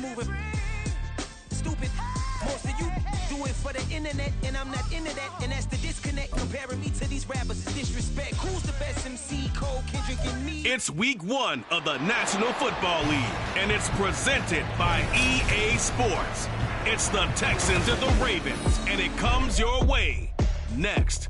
moving. Stupid. Most of you do it for the internet, and I'm not into that. And that's the disconnect. Comparing me to these rappers is disrespect. Who's the best MC? Cole, Kendrick, and me? It's week 1 of the National Football League, and it's presented by EA Sports. It's the Texans and the Ravens, and it comes your way next.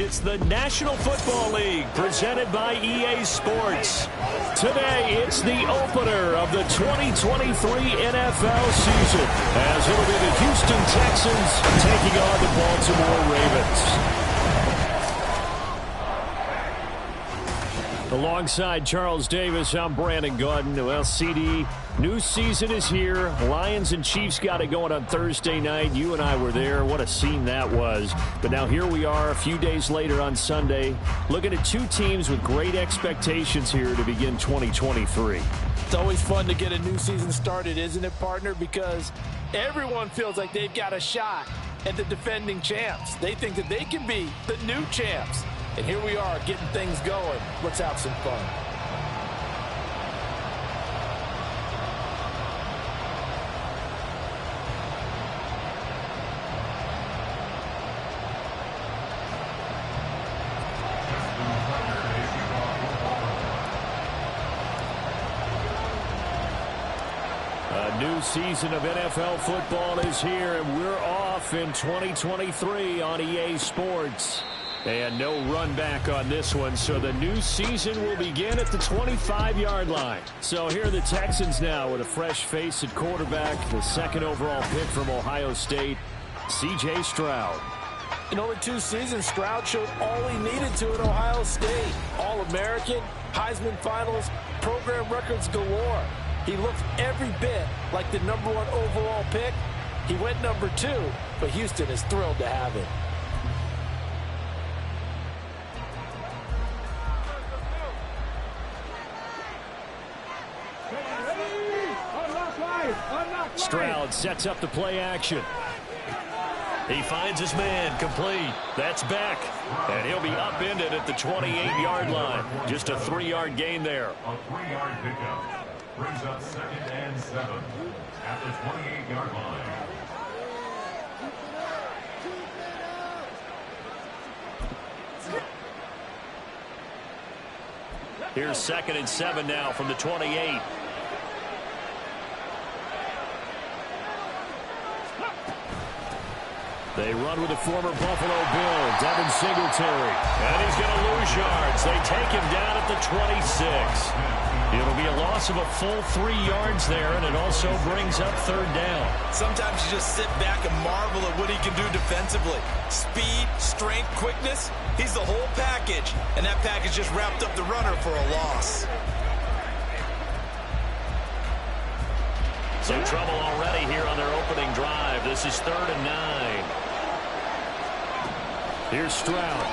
It's the National Football League presented by EA Sports. Today, it's the opener of the 2023 NFL season, as it'll be the Houston Texans taking on the Baltimore Ravens. Alongside Charles Davis, I'm Brandon Gaudin. Well, CD, new season is here. Lions and Chiefs got it going on Thursday night. You and I were there. What a scene that was. But now here we are a few days later on Sunday, looking at two teams with great expectations here to begin 2023. It's always fun to get a new season started, isn't it, partner? Because everyone feels like they've got a shot at the defending champs. They think that they can be the new champs. And here we are getting things going. Let's have some fun. A new season of NFL football is here, and we're off in 2023 on EA Sports. And no run back on this one, so the new season will begin at the 25-yard line. So here are the Texans now with a fresh face at quarterback, the second overall pick from Ohio State, C.J. Stroud. In only 2 seasons, Stroud showed all he needed to at Ohio State. All-American, Heisman Finals, program records galore. He looks every bit like the #1 overall pick. He went #2, but Houston is thrilled to have him. Stroud sets up the play action. He finds his man, complete. That's Beck. And he'll be upended at the 28-yard line. Just a 3-yard gain there. A 3-yard pickup brings up 2nd and 7 at the 28-yard line. Here's 2nd and 7 now from the 28. They run with the former Buffalo Bill, Devin Singletary. And he's going to lose yards. They take him down at the 26. It'll be a loss of a full 3 yards there, and it also brings up 3rd down. Sometimes you just sit back and marvel at what he can do defensively. Speed, strength, quickness, he's the whole package. And that package just wrapped up the runner for a loss. Some trouble already here on their opening drive. This is 3rd and 9. Here's Stroud.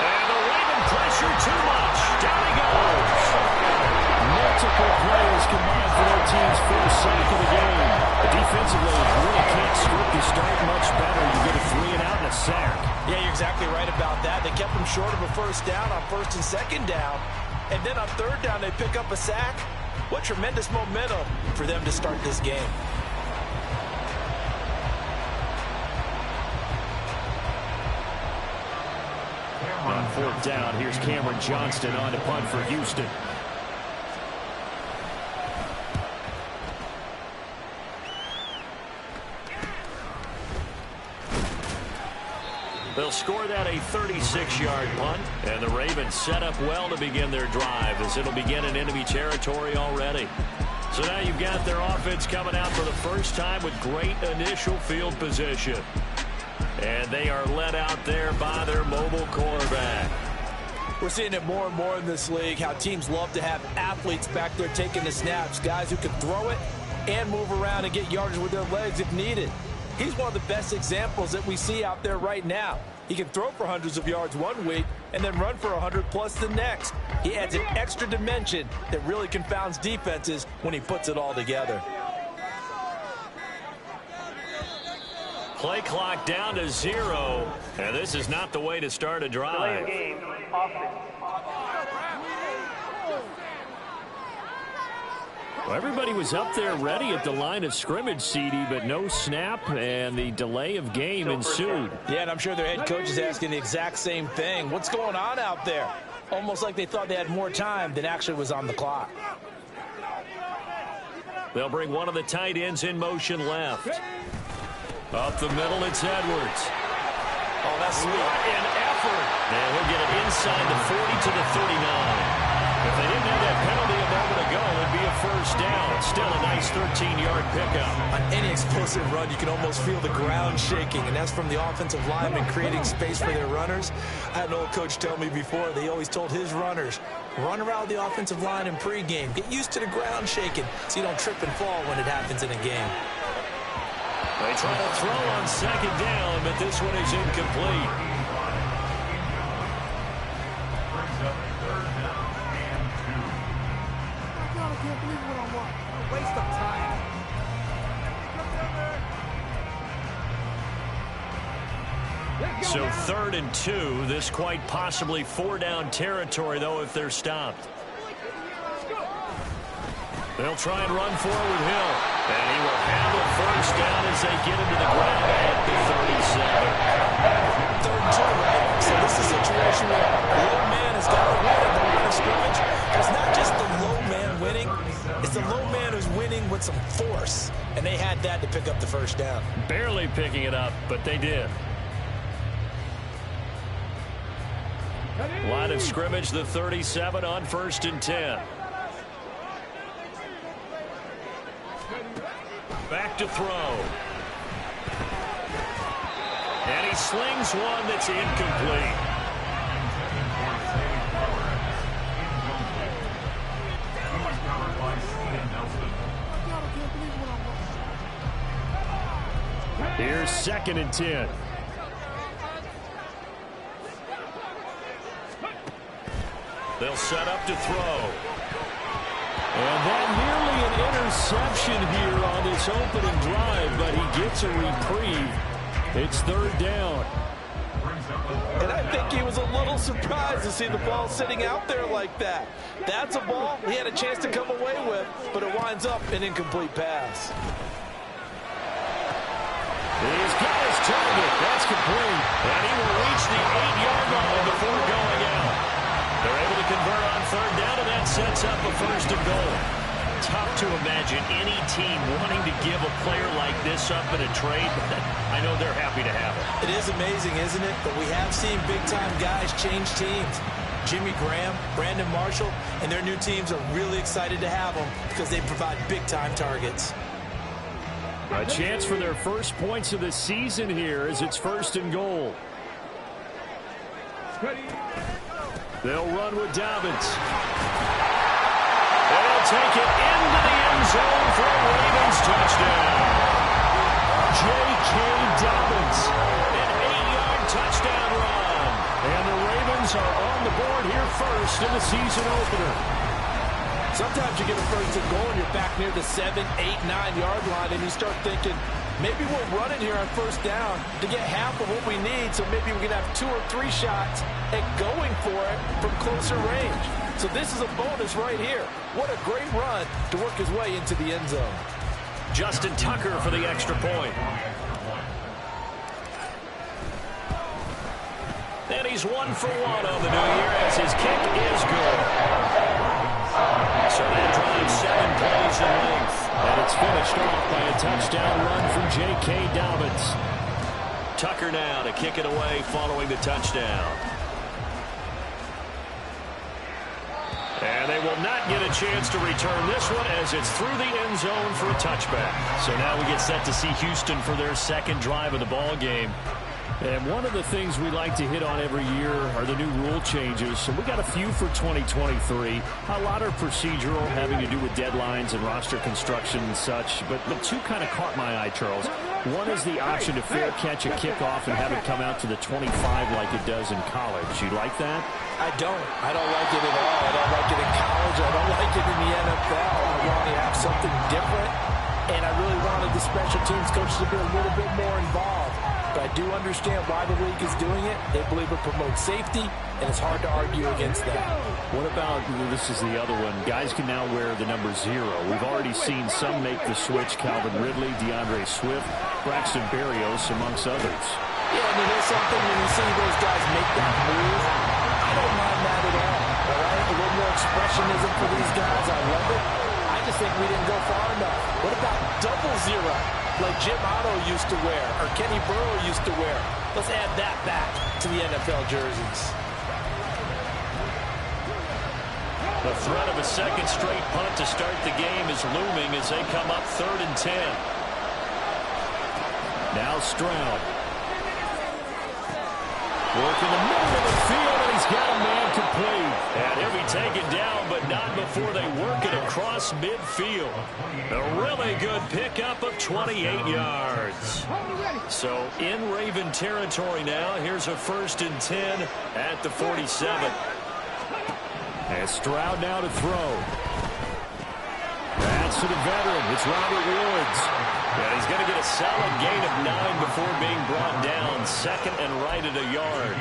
And the Raven pressure too much. Down he goes. Multiple players combined for their team's first sack of the game. Defensively, you really can't script the start much better. You get a 3 and out and a sack. Yeah, you're exactly right about that. They kept them short of a 1st down on 1st and 2nd down. And then on 3rd down, they pick up a sack. What tremendous momentum for them to start this game. On 4th down, here's Cameron Johnston on to punt for Houston. They'll score that a 36-yard punt, and the Ravens set up well to begin their drive as it'll begin in enemy territory already. So now you've got their offense coming out for the first time with great initial field position. And they are led out there by their mobile quarterback. We're seeing it more and more in this league, how teams love to have athletes back there taking the snaps, guys who can throw it and move around and get yardage with their legs if needed. He's one of the best examples that we see out there right now. He can throw for hundreds of yards one week and then run for 100+ the next. He adds an extra dimension that really confounds defenses when he puts it all together. Play clock down to 0. And this is not the way to start a drive. Game, offense. Well, everybody was up there ready at the line of scrimmage, CD, but no snap, and the delay of game ensued. Yeah, and I'm sure their head coach is asking the exact same thing. What's going on out there? Almost like they thought they had more time than actually was on the clock. They'll bring one of the tight ends in motion left. Up the middle, it's Edwards. Oh, that's sweet. What an effort. And he'll get it inside the 40 to the 39. If they didn't have that penalty a moment ago, it'd be a first down. Still a nice 13-yard pickup. On any explosive run, you can almost feel the ground shaking, and that's from the offensive lineman creating space for their runners. I had an old coach tell me before, they always told his runners, run around the offensive line in pregame. Get used to the ground shaking so you don't trip and fall when it happens in a game. They try to throw on second down, but this one is incomplete. Waste of time. So 3rd and 2. This quite possibly 4-down territory, though, if they're stopped. They'll try and run forward Hill. And he will handle first down as they get into the ground at the 37. 3rd and 2, right? So this is a situation where the low man has got to win at the line of scrimmage. It's not just the low man winning. It's the low man who's winning with some force. And they had that to pick up the first down. Barely picking it up, but they did. Line of scrimmage, the 37 on 1st and 10. Back to throw. And he slings one that's incomplete. Here's 2nd and 10. They'll set up to throw. And that nearly an interception here on this opening drive, but he gets a reprieve. It's 3rd down. And I think he was a little surprised to see the ball sitting out there like that. That's a ball he had a chance to come away with, but it winds up an incomplete pass. He's got his target. That's complete. And he will reach the 8-yard line before going out. They're able to convert on 3rd down, and that sets up a 1st and goal. Tough to imagine any team wanting to give a player like this up in a trade, but I know they're happy to have it. It is amazing, isn't it? But we have seen big-time guys change teams. Jimmy Graham, Brandon Marshall, and their new teams are really excited to have them because they provide big-time targets. A chance for their first points of the season here as it's 1st and goal. They'll run with Dobbins. They'll take it into the end zone for a Ravens touchdown. J.K. Dobbins, an 8-yard touchdown run. And the Ravens are on the board here first in the season opener. Sometimes you get a 1st and goal and you're back near the 7, 8, 9-yard line, and you start thinking, maybe we're running here on 1st down to get half of what we need, so maybe we can have 2 or 3 shots at going for it from closer range. So this is a bonus right here. What a great run to work his way into the end zone. Justin Tucker for the extra point. And he's 1 for 1 on the new year as his kick is good. So that drives 7 plays in length. And it's finished off by a touchdown run from J.K. Dobbins. Tucker now to kick it away following the touchdown. And they will not get a chance to return this one as it's through the end zone for a touchback. So now we get set to see Houston for their 2nd drive of the ball game. And one of the things we like to hit on every year are the new rule changes. So we got a few for 2023. A lot are procedural, having to do with deadlines and roster construction and such. But 2 kind of caught my eye, Charles. One is the option to fair catch a kickoff and have it come out to the 25 like it does in college. You like that? I don't like it at all. I don't like it in college. I don't like it in the NFL. I want to have something different. And I really wanted the special teams coaches to be a little bit more involved. but I do understand why the league is doing it. They believe it promotes safety, and it's hard to argue against that. What about, this is the other one, guys can now wear the number 0. We've already seen some make the switch, Calvin Ridley, DeAndre Swift, Braxton Berrios, amongst others. Yeah, and you know something, when you see those guys make that move, I don't mind that at all right? A little more expressionism for these guys, I love it. I just think we didn't go far enough. What about double 0, like Jim Otto used to wear, or Kenny Burrow used to wear? Let's add that back to the NFL jerseys. The threat of a second straight punt to start the game is looming as they come up 3rd and 10. Now Stroud. Working the middle of the field, and he's got a man complete. And he'll be taken down, but not before they work it across midfield. A really good pickup of 28 yards. So in Raven territory now, here's a 1st and 10 at the 47. And Stroud now to throw. That's to the veteran. It's Robert Woods. And he's going to get a solid gain of 9 before being brought down. 2nd and right at a yard.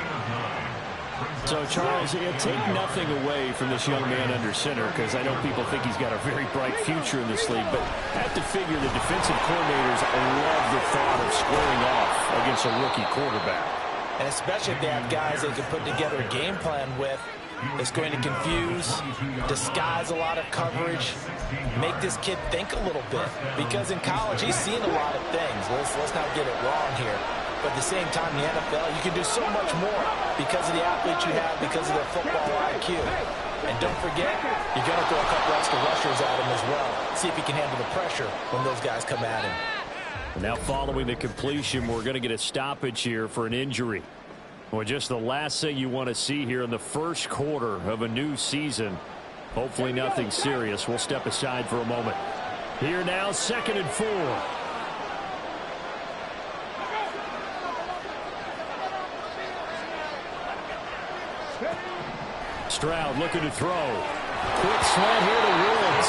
So, Charles, take nothing away from this young man under center, because I know people think he's got a very bright future in this league, but I have to figure the defensive coordinators love the thought of squaring off against a rookie quarterback. And especially if they have guys they can put together a game plan with. It's going to confuse, disguise a lot of coverage, make this kid think a little bit. Because in college, he's seen a lot of things. Let's not get it wrong here. But at the same time, in the NFL, you can do so much more because of the athletes you have, because of their football IQ. And don't forget, you're going to throw a couple extra rushers at him as well. See if he can handle the pressure when those guys come at him. Now following the completion, we're going to get a stoppage here for an injury. Well, just the last thing you want to see here in the first quarter of a new season. Hopefully nothing serious. We'll step aside for a moment. Here now, 2nd and 4. Stroud looking to throw. Quick slant here to Woods.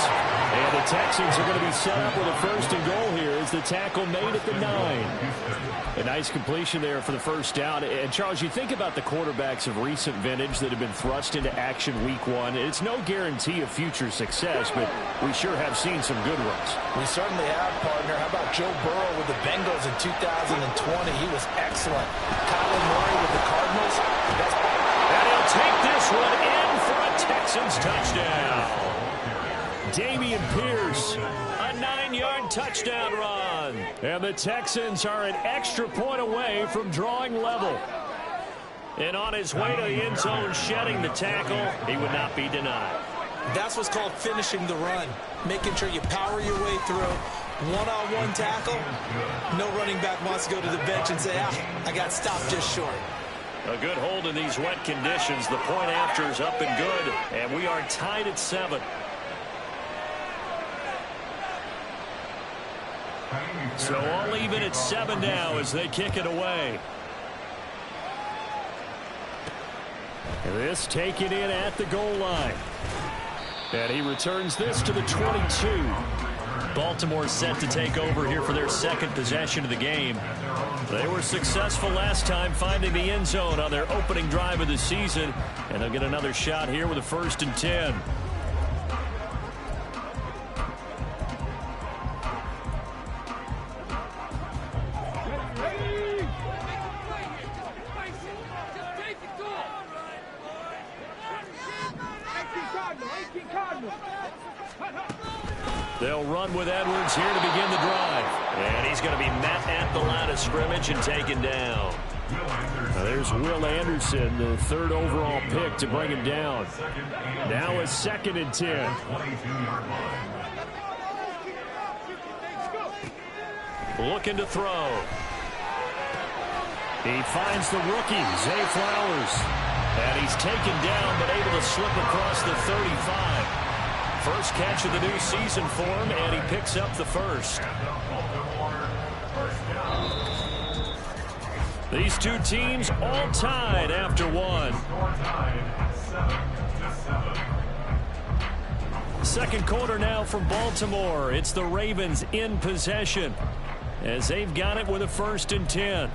And the Texans are going to be set up with a 1st and goal here as the tackle made at the 9. A nice completion there for the 1st down. And, Charles, you think about the quarterbacks of recent vintage that have been thrust into action week 1. It's no guarantee of future success, but we sure have seen some good ones. We certainly have, partner. How about Joe Burrow with the Bengals in 2020? He was excellent. Kyler Murray with the Cardinals. And he'll take this one in for a Texans touchdown. Dameon Pierce, a 9-yard touchdown run. And the Texans are an extra point away from drawing level. And on his way to the end zone, shedding the tackle, he would not be denied. That's what's called finishing the run. Making sure you power your way through. One-on-one tackle. No running back wants to go to the bench and say, I got stopped just short. A good hold in these wet conditions. The point after is up and good. And we are tied at 7. So all even at 7 now as they kick it away. And this taken in at the goal line. And he returns this to the 22. Baltimore set to take over here for their 2nd possession of the game. They were successful last time finding the end zone on their opening drive of the season. And they'll get another shot here with a 1st and 10. They'll run with Edwards here to begin the drive. And he's going to be met at the line of scrimmage and taken down. Now there's Will Anderson, the 3rd overall pick to bring him down. Now a 2nd and 10. Looking to throw. He finds the rookie, Zay Flowers. And he's taken down but able to slip across the 35. First catch of the new season for him, and he picks up the 1st. These two teams all tied after 1. 2nd quarter now from Baltimore. It's the Ravens in possession as they've got it with a 1st and 10.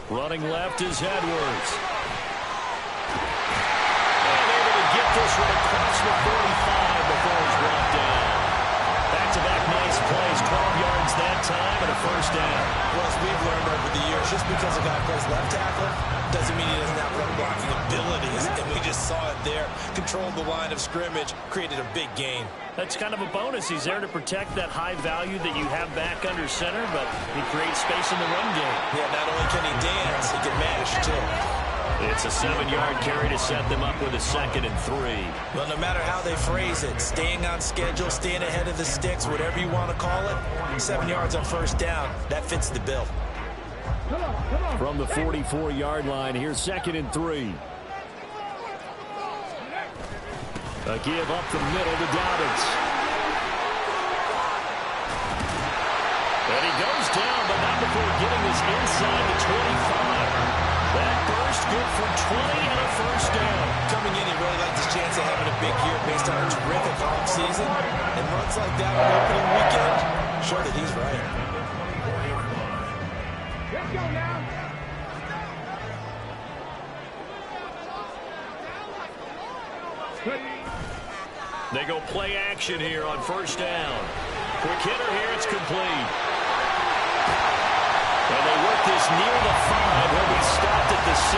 Running left is Edwards. And able to get this one across the 45 before he's brought down. Back-to-back nice plays, 12 yards that time and a first down. Well, as we've learned over the years, just because a guy plays left tackle doesn't mean he doesn't have run blocking abilities. And we just saw it there. Controlled the line of scrimmage, created a big gain. That's kind of a bonus. He's there to protect that high value that you have back under center, but he creates space in the run game. Yeah, not only can he dance, he can mash, too. It's a 7-yard carry to set them up with a 2nd and 3. Well, no matter how they phrase it, staying on schedule, staying ahead of the sticks, whatever you want to call it, 7 yards on first down, that fits the bill. From the 44-yard line, here's 2nd and 3. A give up the middle to Dobbins. And he goes down, but not before getting this inside the 25. That burst good for 20 and a first down. Coming in, he really liked his chance of having a big year based on a terrific offseason. And runs like that on opening weekend show that he's right. Let's go now. They go play action here on first down. Quick hitter here, it's complete. And they work this near the 5 where we stopped at the 6.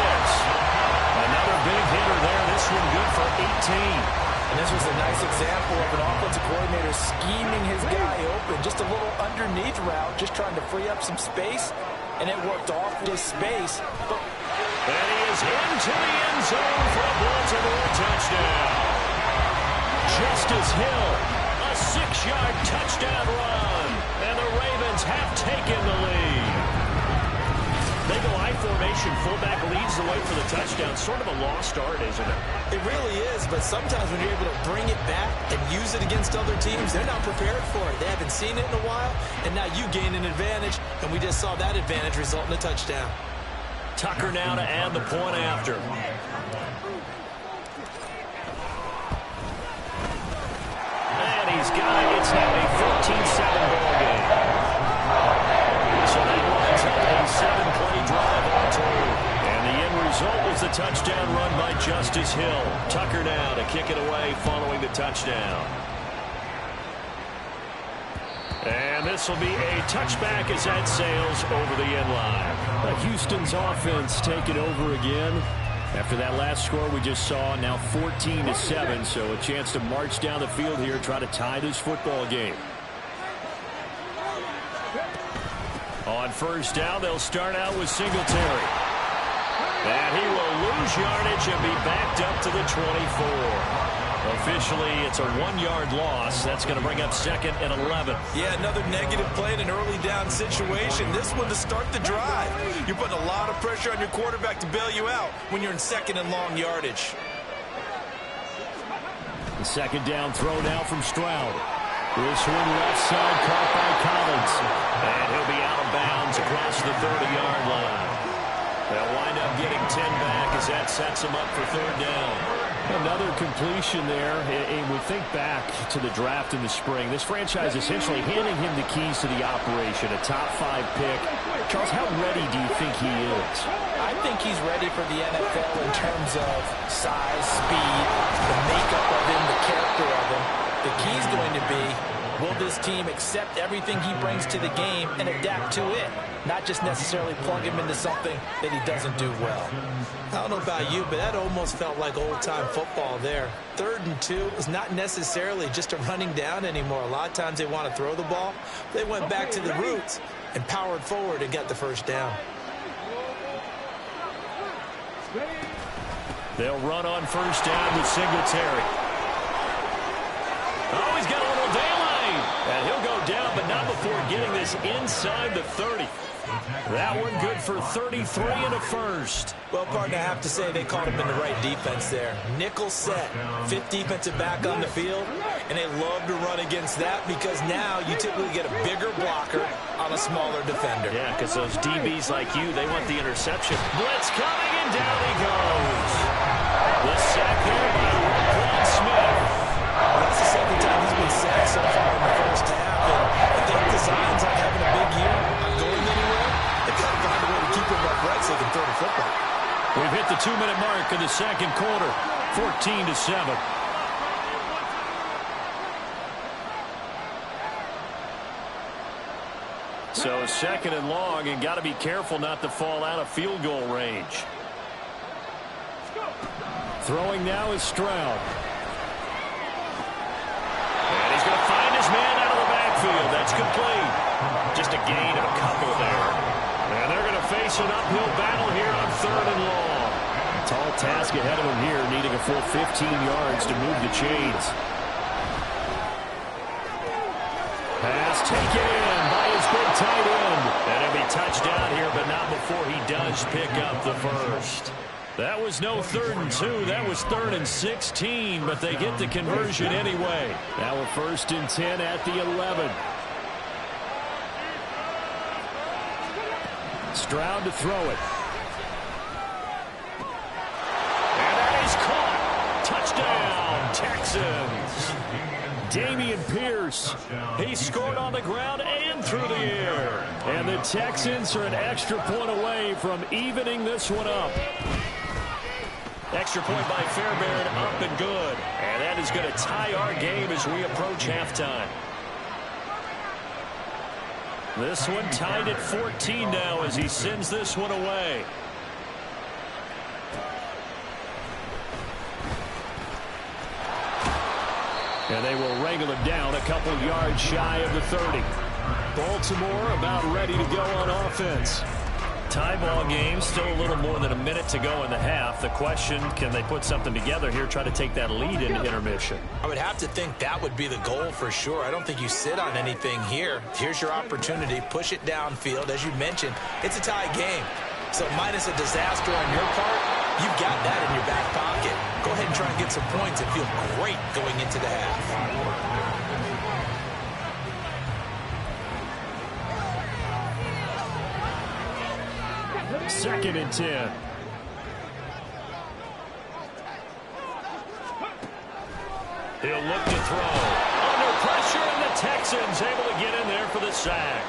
Another big hitter there. This one good for 18. And this was a nice example of an offensive coordinator scheming his guy open. Just a little underneath route, just trying to free up some space. And it worked off this space. And he is into the end zone for a Baltimore touchdown. Justice Hill, a 6-yard touchdown run. And the Ravens have taken the lead. They go I formation, fullback leads the way for the touchdown. Sort of a lost art, isn't it? It really is, but sometimes when you're able to bring it back and use it against other teams, they're not prepared for it. They haven't seen it in a while, and now you gain an advantage, and we just saw that advantage result in a touchdown. Tucker now to add the point after. And he's got it. It's now a 14-7 ball game. So that lines up a 7-play drive all told. And the end result was the touchdown run by Justice Hill. Tucker now to kick it away following the touchdown. And this will be a touchback as that sails over the end line. Houston's offense taking over again. After that last score we just saw, now 14-7, so a chance to march down the field here, try to tie this football game. On first down, they'll start out with Singletary. And he will lose yardage and be backed up to the 24. Officially, it's a 1-yard loss. That's going to bring up 2nd and 11. Yeah, another negative play in an early down situation. This one to start the drive. You're putting a lot of pressure on your quarterback to bail you out when you're in 2nd and long yardage. The 2nd down throw now from Stroud. This one left side caught by Collins. And he'll be out of bounds across the 30-yard line. They'll wind up getting 10 back as that sets them up for 3rd down. Another completion there, and we think back to the draft in the spring. This franchise essentially handing him the keys to the operation, a top 5 pick. Charles, how ready do you think he is? I think he's ready for the NFL in terms of size, speed, the makeup of him, the character of him. The key's going to be, will this team accept everything he brings to the game and adapt to it? Not just necessarily plug him into something that he doesn't do well. I don't know about you, but that almost felt like old-time football there. 3rd and 2 is not necessarily just a running down anymore. A lot of times they want to throw the ball. They went back to the roots and powered forward and got the first down. They'll run on first down with Singletary. Oh, he's got a little daylight. And he'll go down, but not before getting this inside the 30. That one good for 33 and a first. Well, partner, I have to say they caught him in the right defense there. Nickel set, 5th defensive back on the field, and they love to run against that because now you typically get a bigger blocker on a smaller defender. Yeah, because those DBs like you, they want the interception. Blitz coming, and down he goes. The sack there by Roquan Smith. That's the 2nd time he's been sacked so far in the We've hit the 2-minute mark of the second quarter, 14-7. So second and long, and got to be careful not to fall out of field goal range. Throwing now is Stroud. And he's going to find his man out of the backfield. That's complete. Just a gain of a couple there. And they're going to face an uphill battle here on third and long. Tall task ahead of him here, needing a full 15 yards to move the chains. Pass taken in by his big tight end. And he'll be touchdown here, but not before he does pick up the first. That was no 3rd and 2. That was 3rd and 16, but they get the conversion anyway. Now a 1st and 10 at the 11. Stroud to throw it. And that is caught. Touchdown, Texans. Dameon Pierce. He scored on the ground and through the air. And the Texans are an extra point away from evening this one up. Extra point by Fairbairn, up and good. And that is going to tie our game as we approach halftime. This one tied at 14 now as he sends this one away. And they will wrangle him down a couple yards shy of the 30. Baltimore about ready to go on offense. Tie ball game, still a little more than a minute to go in the half. The question, can they put something together here, try to take that lead into intermission? I would have to think that would be the goal for sure. I don't think you sit on anything here. Here's your opportunity. Push it downfield. As you mentioned, it's a tie game. So minus a disaster on your part, you've got that in your back pocket. Go ahead and try and get some points and feel great going into the half. 2nd and 10. He'll look to throw. Under pressure, and the Texans able to get in there for the sack.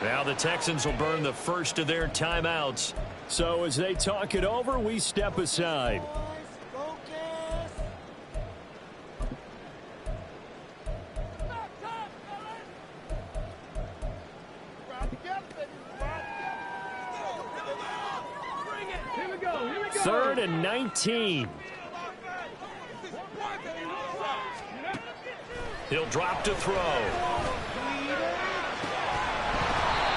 Now the Texans will burn the first of their timeouts. So as they talk it over, we step aside. Third and 19. He'll drop to throw.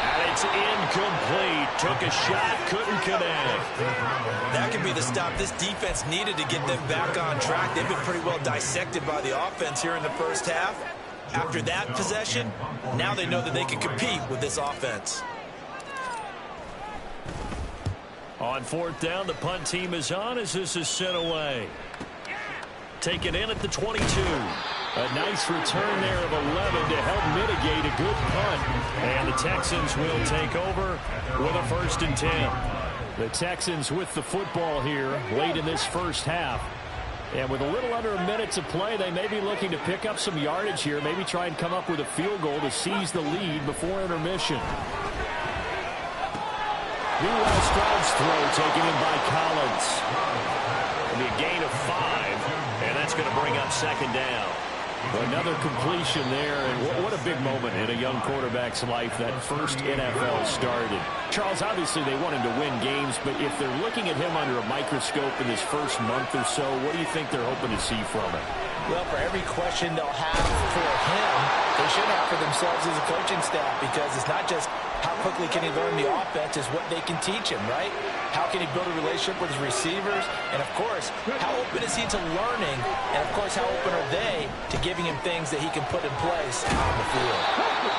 And it's incomplete. Took a shot, couldn't connect. That could be the stop this defense needed to get them back on track. They've been pretty well dissected by the offense here in the first half. After that possession, now they know that they can compete with this offense. On 4th down, the punt team is on as this is sent away. Taken in at the 22. A nice return there of 11 to help mitigate a good punt. And the Texans will take over with a 1st and 10. The Texans with the football here late in this first half. And with a little under a minute to play, they may be looking to pick up some yardage here. Maybe try and come up with a field goal to seize the lead before intermission. Meanwhile, Stroud's throw taken in by Collins. It'll be a gain of 5, and that's going to bring up 2nd down. Another completion there, and what a big moment in a young quarterback's life, that first NFL started. Charles, obviously they want him to win games, but if they're looking at him under a microscope in his first month or so, what do you think they're hoping to see from him? Well, for every question they'll have for him, they should have for themselves as a coaching staff, because it's not just how quickly can he learn the offense, is what they can teach him, right? How can he build a relationship with his receivers? And, of course, how open is he to learning? And, of course, how open are they to giving him things that he can put in place on the field?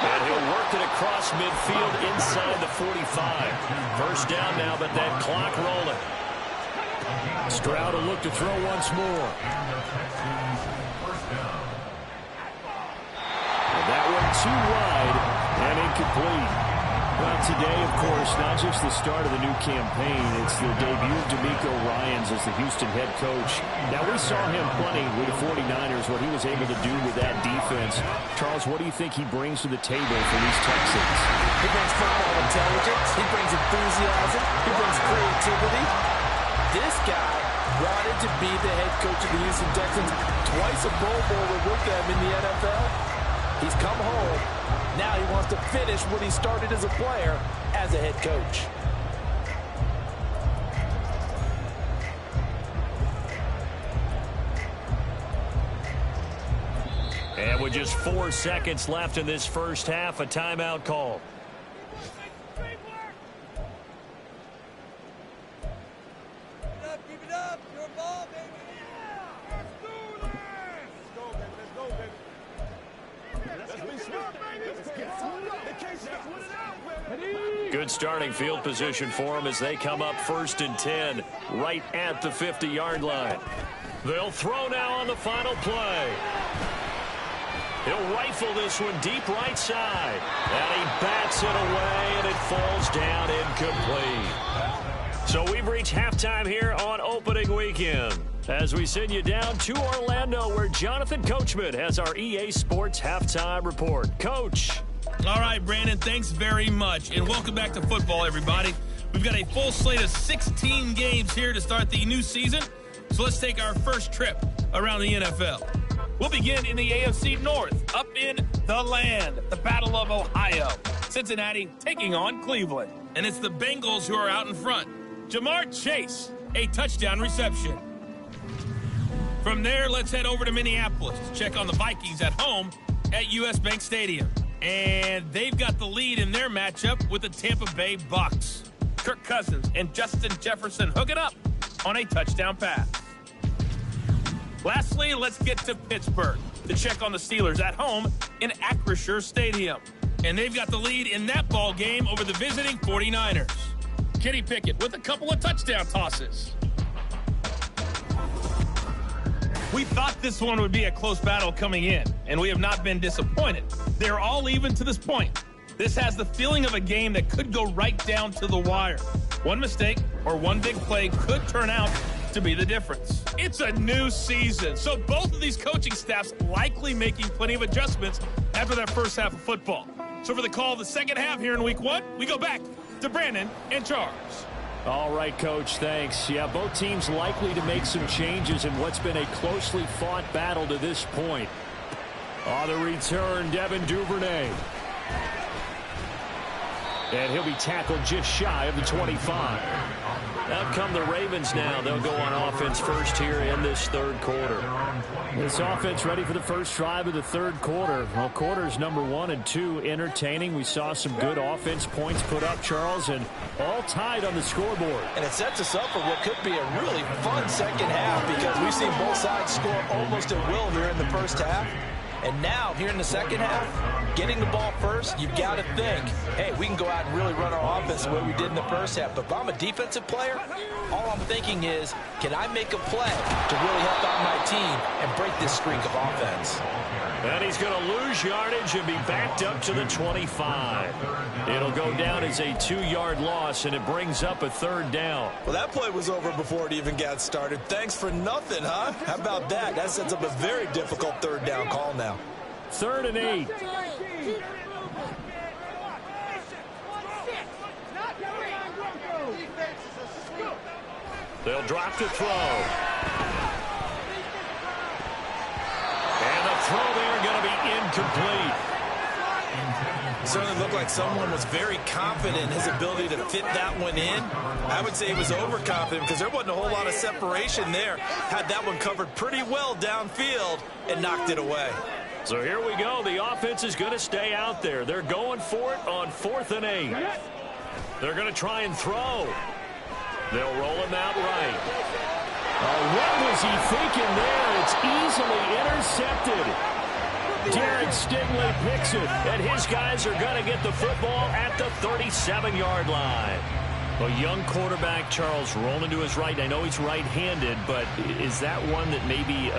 And he'll work it across midfield inside the 45. First down now, but that clock rolling. Stroud will look to throw once more. And that one too wide and incomplete. Well, today, of course, not just the start of the new campaign, it's the debut of DeMeco Ryans as the Houston head coach. Now, we saw him plenty with the 49ers, what he was able to do with that defense. Charles, what do you think he brings to the table for these Texans? He brings football intelligence. He brings enthusiasm. He brings creativity. to be the head coach of the Houston Texans, twice a Pro Bowler with them in the NFL. He's come home. Now he wants to finish what he started as a player as a head coach. And with just 4 seconds left in this first half, a timeout call. Keep it up. Your ball, baby. Good starting field position for them as they come up 1st and 10 right at the 50-yard line. They'll throw now on the final play. He'll rifle this one deep right side. And he bats it away, and it falls down incomplete. So we've reached halftime here on opening weekend as we send you down to Orlando, where Jonathan Coachman has our EA Sports halftime report. Coach. All right, Brandon, thanks very much. And welcome back to football, everybody. We've got a full slate of 16 games here to start the new season. So let's take our first trip around the NFL. We'll begin in the AFC North, up in the land, the Battle of Ohio. Cincinnati taking on Cleveland. And it's the Bengals who are out in front. Jamar Chase, a touchdown reception. From there, let's head over to Minneapolis to check on the Vikings at home at US Bank Stadium. And they've got the lead in their matchup with the Tampa Bay Bucks. Kirk Cousins and Justin Jefferson hooking up on a touchdown pass. Lastly, let's get to Pittsburgh to check on the Steelers at home in Acrisure Stadium. And they've got the lead in that ball game over the visiting 49ers. Kenny Pickett with a couple of touchdown tosses. We thought this one would be a close battle coming in, and we have not been disappointed. They're all even to this point. This has the feeling of a game that could go right down to the wire. One mistake or one big play could turn out to be the difference. It's a new season, so both of these coaching staffs likely making plenty of adjustments after that first half of football. So for the call of the second half here in week 1, we go back to Brandon and Charles. All right, Coach, thanks. Yeah, both teams likely to make some changes in what's been a closely fought battle to this point. On the return, Devin Duvernay. And he'll be tackled just shy of the 25. Out come the Ravens now. They'll go on offense first here in this third quarter. This offense ready for the first drive of the third quarter. Well, quarters number 1 and 2 entertaining. We saw some good offense points put up, Charles, and all tied on the scoreboard. And it sets us up for what could be a really fun second half because we've seen both sides score almost at will here in the first half. And now, here in the second half, getting the ball first, you've got to think, hey, we can go out and really run our offense the way we did in the first half. But if I'm a defensive player, all I'm thinking is, can I make a play to really help out my team and break this streak of offense? And he's going to lose yardage and be backed up to the 25. It'll go down as a 2-yard loss, and it brings up a third down. Well, that play was over before it even got started. Thanks for nothing, huh? How about that? That sets up a very difficult third down call now. 3rd and 8. They'll drop to throw. And the throw there going to be incomplete. It certainly looked like someone was very confident in his ability to fit that one in. I would say he was overconfident because there wasn't a whole lot of separation there. Had that one covered pretty well downfield and knocked it away. So here we go. The offense is going to stay out there. They're going for it on 4th and 8. They're going to try and throw. They'll roll him out right. What was he thinking there? It's easily intercepted. Darren Stingley picks it, and his guys are going to get the football at the 37-yard line. A young quarterback, Charles, rolling to his right. I know he's right-handed, but is that one that maybe